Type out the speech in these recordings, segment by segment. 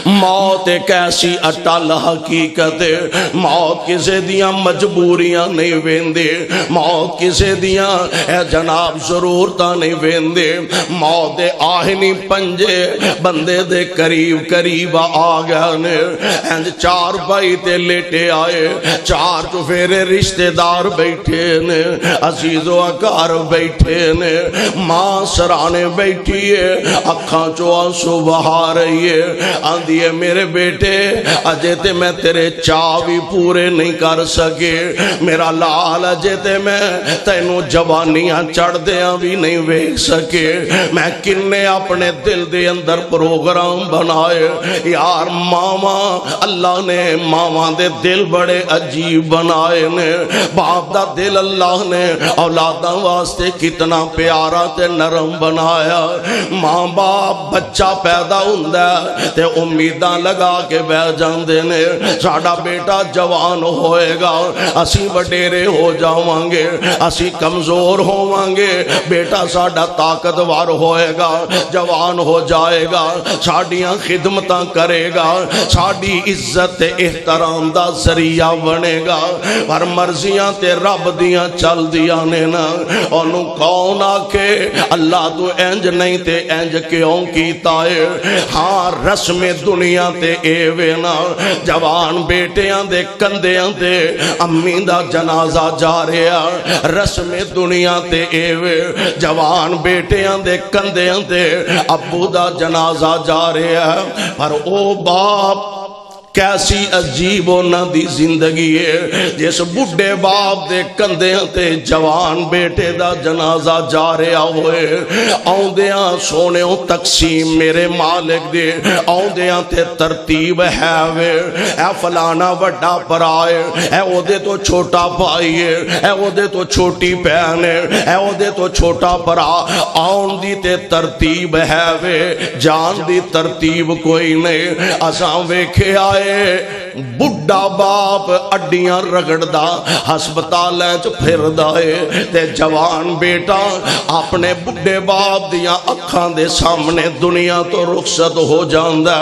موت ایک ایسی اٹل حقیقت ہے، موت کسے دیاں مجبوریاں نہیں ویندے، موت کسے دیاں اے جناب ضرورتاں نہیں ویندے، موت دے آہنی پنجے بندے دے قریب قریب آ گئے نے، انج چار بھائی تے لیٹے آئے، چار چفیرے رشتہ دار بیٹھے نے، عزیز و اکار بیٹھے نے، ماں سرانے بیٹھی ہے، اکھاں چو آنسو بہا رہی ہے، آندھی ہے میرے بیٹے اجے تے میں تیرے چاوی پورے نہیں کر سکے، میرا لال اجے تے میں تینوں جوانیاں چڑھ دیاں بھی نہیں ویکھ سکے، میں کنے اپنے دل دے اندر پروگرام بنائے، یار ماما اللہ نے ماما دے دل بڑے عجیب بنائے نے، باپ دا دل اللہ نے اولاداں واسطے کتنا پیارا تے نرم بنایا، ماں باپ بچہ پیدا ہوندا تے امیداں لگا کے بہ جاندے نے، ساڈا بیٹا جوان ہوئے گا، اسی وڈیرے ہو جاواں گے، اسی کمزور ہوواں گے، بیٹا ساڈا طاقتور ہوئے گا، جوان ہو جائے گا، ساڈیاں خدمتاں کرے گا، ساڈی عزت احترام دا ذریعہ بنے گا، پر مرضیاں تے رب دیاں چل دیاں نے نا، انہوں کون آکے اللہ تو انج نہیں تے انج کیوں کیتا ہے، ہاں رسم دنیا تے ایوے نا، جوان بیٹیاں دے کندیاں تے امی دا جنازہ جا رہا، رسم دنیا تے ایوے جوان بیٹیاں دے کندیاں تے ابو دا جنازہ جا رہا، پر او باپ کیسی عجیب ہونا دی زندگی ہے، جس بڑھے باپ دے کندیاں تے جوان بیٹے دا جنازہ جا رہا ہوئے، آؤندیاں سونےوں تقسیم میرے مالک دے، آؤندیاں تے ترتیب ہے وے، اے فلانا وڈا پرائے، اے او دے تو چھوٹا بھائی ہے، اے او دے تو چھوٹی بہن ہے، اے او دے تو چھوٹا پرا، آؤن دی تے ترتیب ہے وے، جان دی ترتیب کوئی نہیں، اساں ویکھے آئے بڑھا باپ اڈیاں رگڑدا ہسپتالاں چ پھردا ہے تے جوان بیٹا اپنے بڑھے باپ دیاں اکھاں دے سامنے دنیا تو رخصت ہو جاندا،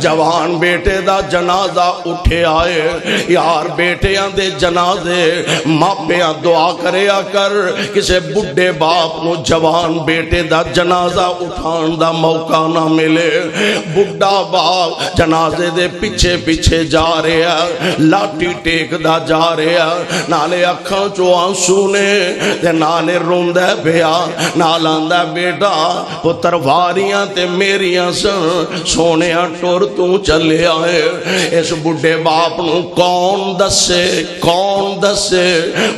جوان بیٹے دا جنازہ اٹھے آئے، یار بیٹیاں دے جنازے ماپیاں دعا کریا کر، کسے بڑھے باپ نو جوان بیٹے دا جنازہ اٹھان دا موقع نہ ملے، بڑھا باپ جنازے دے پیچھے پیچھے جا رہا، لاٹھی ٹیک دا جا رہا، نالے اکھاں چو آنسو نے تے نالے روندہ بیا، نالاندا بیٹا پتر واریاں تے میریاں سن، سونیاں ٹور تو چلے آئے، اس بڑھے باپ نو کون دسے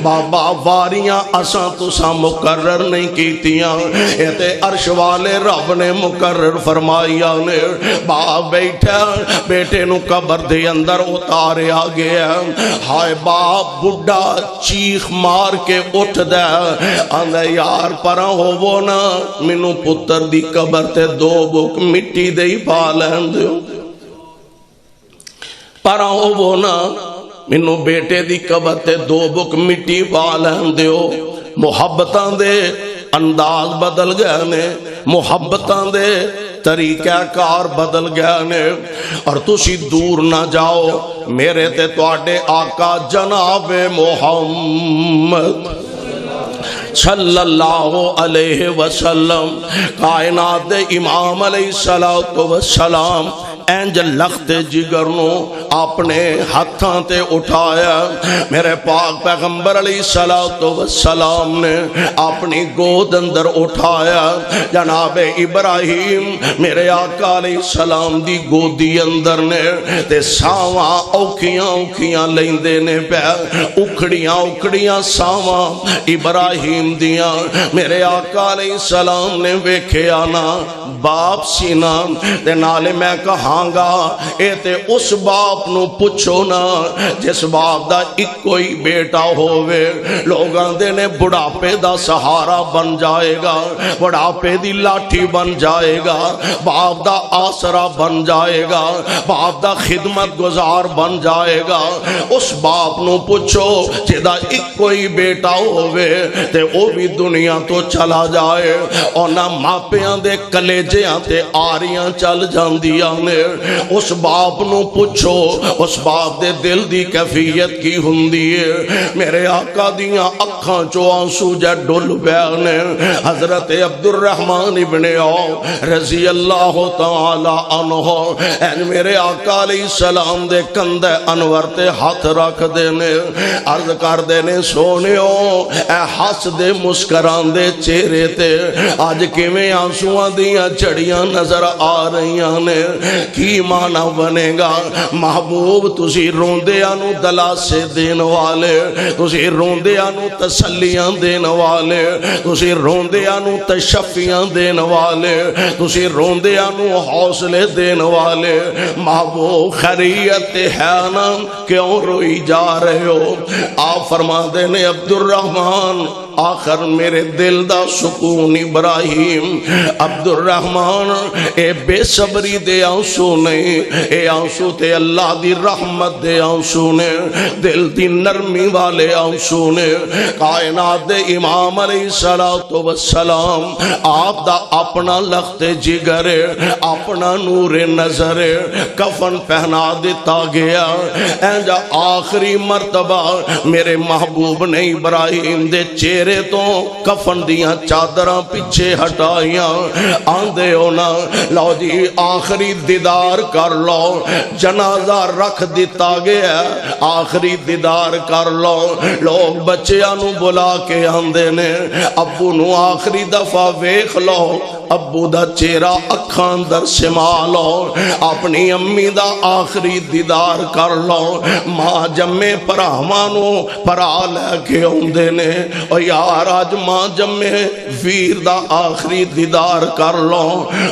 بابا واریاں اساں تساں مقرر نہیں کیتیاں، اے تے عرش والے رب نے مقرر فرمائیا نے، باپ بیٹھا بیٹے نو قبر دے اندر اتاریا گیا، ہائے باپ بڑھا چیخ مار کے اٹھ دے، آندھا یار پرا ہوو نا، منو پتر دی قبر تے دو بک مٹی دے ہی پا لین دیو، پرا ہوو نا، منو بیٹے دی قبر تے دو بک مٹی پا لین دیو، محبتاں دے انداز بدل گئے نے، محبتاں دے طریقہ کار بدل گیا نے، اور تسی دور نہ جاؤ، میرے تے تواڈے آقا جناب محمد صلی اللہ علیہ وسلم، کائنات دے امام علیہ السلام، اینج لخت جگر نو اپنے ہاتھاں تے اٹھایا، میرے پاک پیغمبر علیہ السلام نے اپنی گود اندر اٹھایا، جناب ابراہیم میرے آقا علیہ السلام دی گودی اندر نے تے ساواں اوکھیاں لیندے نے پہ، اکھڑیاں ساواں ابراہیم دیاں، میرے آقا علیہ السلام نے ویکھے آنا باپ سینا تے نالے میں کہاں گا، اے تے اس باپ باپ نو پوچھو نا جس باپ دا ایک کوئی بیٹا ہووے لوگ آندے نے بڑھاپے دا سہارا بن جائے گا بڑھاپے دی لاٹھی بن جائے گا باپ دا آسرا بن جائے گا باپ دا خدمت گزار بن جائے گا اس باپ نو پوچھو جدا ایک کوئی بیٹا ہووے تے او بھی دنیا تو چلا جائے اور نہ ماپیاں دے کلیجیاں تے آریاں چل جاندیاں نے اس باپ نو پوچھو اس باپ دے دل دی کیفیت کی ہوندی ہے میرے آقا دیاں اکھاں چو آنسو جے ڈل بیانے حضرت عبد الرحمن ابن عوف رضی اللہ تعالی عنہ این میرے آقا علیہ السلام دے کندے انور تے ہاتھ رکھ دینے عرض کر دینے سونیو اے ہس دے مسکران دے چہرے تے آج کیویں آنسواں دیاں چڑیاں نظر آ رہیاں نے کی معنی بنے گا محبوب تسی روندیاں نو دلاسے دین والے تسی روندیاں نو تسلیاں دین والے تسی روندیاں نو تشفیاں دین والے تسی روندیاں نو حوصلے دین والے محبوب خیریت ہے نا کیوں روئی جا رہے ہو آپ فرما دینے عبد الرحمن آخر میرے دل دا سکون ابراہیم عبد الرحمن اے بے صبری دے آنسو نہیں اے آنسو تے اللہ دی رحمت دے آنسو نے دل دی نرمی والے آنسو نے کائنات دے امام علیہ السلام آپ دا اپنا لخت جگر اپنا نور نظر کفن پہنا دیتا گیا اینجا آخری مرتبہ میرے محبوب نے ابراہیم دے چہرے تو کفن دیاں چادراں پیچھے ہٹائیاں آندے ہونا لو جی آخری دیدار کر لو جنازہ رکھ دیتا گیا آخری دیدار کر لو لوگ بچیاں نو بلا کے آندے نے ابو نو آخری دفعہ ویکھ لو ابو دا چہرہ اکھاں در سما لو اپنی امی دا آخری دیدار کر لو ماں جمے پراہمانو پرا لے کے ہوندے نے اور یار آج ماں جمے ویر دا آخری دیدار کر لو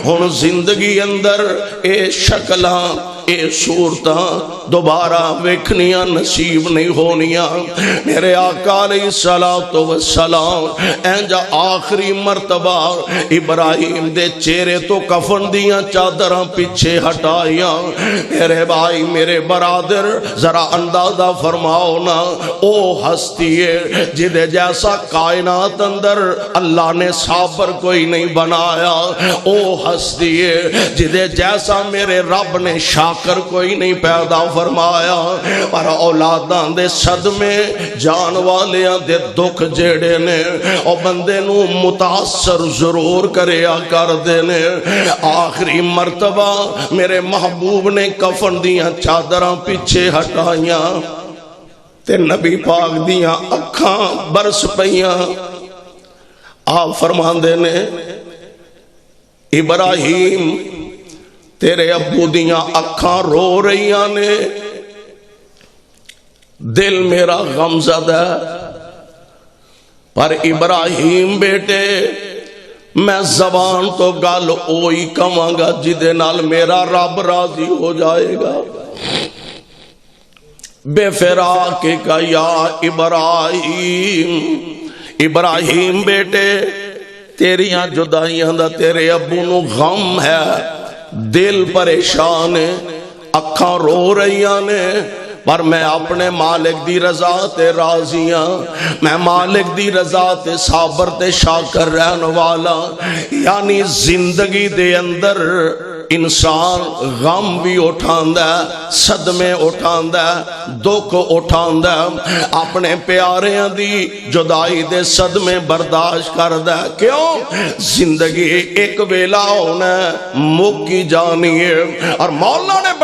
ہن زندگی اندر اے شکلاں اے صورتاں دوبارہ ویکھنیاں نصیب نہیں ہونیاں میرے آقا علیہ السلام اینجا آخری مرتبہ ابراہیم دے چہرے تو کفن دیاں چادراں پیچھے ہٹائیاں میرے بھائی میرے برادر ذرا اندازہ فرماؤ نا او ہستی ہے جدے جیسا کائنات اندر اللہ نے صابر کوئی نہیں بنایا او ہستی ہے جدے جیسا میرے رب نے کر کوئی نہیں پیدا فرمایا پر اولاداں دے صدمے جان والیاں دے دکھ جیڑے نے اور بندے نو متاثر ضرور کریا کر دینے آخری مرتبہ میرے محبوب نے کفن دیاں چادراں پیچھے ہٹائیاں تے نبی پاک دیاں اکھاں برس پئیاں آپ فرمان دینے ابراہیم تیرے ابو دیاں اکھاں رو رہیاں نے دل میرا غمزدہ پر ابراہیم بیٹے میں زبان تو گل اوئی کہاں گا جدے نال میرا رب راضی ہو جائے گا بے فراق کا یا ابراہیم بیٹے تیریاں جدائیاں دا تیرے ابو نو غم ہے دل پریشان اکھاں رو رہیاں نے پر میں اپنے مالک دی رضا تے راضیاں میں مالک دی رضا تے صابر تے شاکر رہن والا یعنی زندگی دے اندر انسان غم بھی اٹھاندہ صدمے اٹھاندہ دکھ اٹھاندہ اپنے پیاریاں دی جدائی دے صدمے برداشت کردہ کیوں زندگی ایک ویلا ہونا مکی جانی ہے اور مولا نے